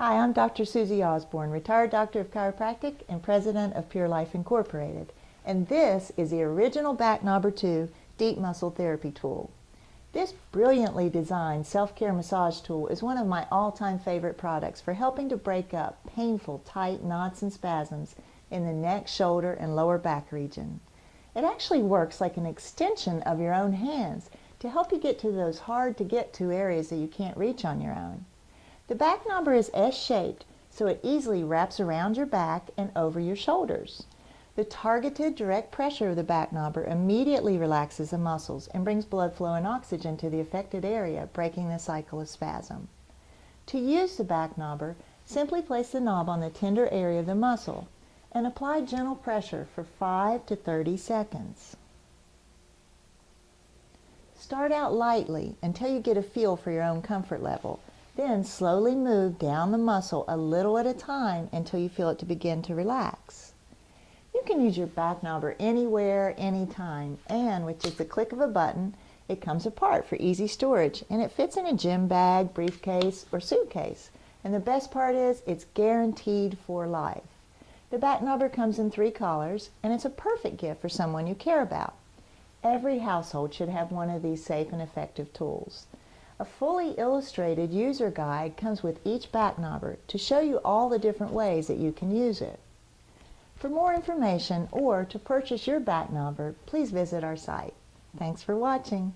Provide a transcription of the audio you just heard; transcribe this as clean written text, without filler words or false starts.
Hi, I'm Dr. Susie Osborne, retired doctor of chiropractic and president of Pure Life Incorporated. And this is the original Backnobber 2 deep muscle therapy tool. This brilliantly designed self-care massage tool is one of my all-time favorite products for helping to break up painful, tight knots and spasms in the neck, shoulder, and lower back region. It actually works like an extension of your own hands to help you get to those hard-to-get-to areas that you can't reach on your own. The Backnobber is S-shaped, so it easily wraps around your back and over your shoulders. The targeted direct pressure of the Backnobber immediately relaxes the muscles and brings blood flow and oxygen to the affected area, breaking the cycle of spasm. To use the Backnobber, simply place the knob on the tender area of the muscle and apply gentle pressure for 5 to 30 seconds. Start out lightly until you get a feel for your own comfort level. Then slowly move down the muscle a little at a time until you feel it to begin to relax. You can use your Backnobber anywhere, anytime, and with just the click of a button, it comes apart for easy storage, and it fits in a gym bag, briefcase, or suitcase. And the best part is, it's guaranteed for life. The Backnobber comes in 3 colors, and it's a perfect gift for someone you care about. Every household should have one of these safe and effective tools. A fully illustrated user guide comes with each Backnobber to show you all the different ways that you can use it. For more information or to purchase your Backnobber, please visit our site. Thanks for watching.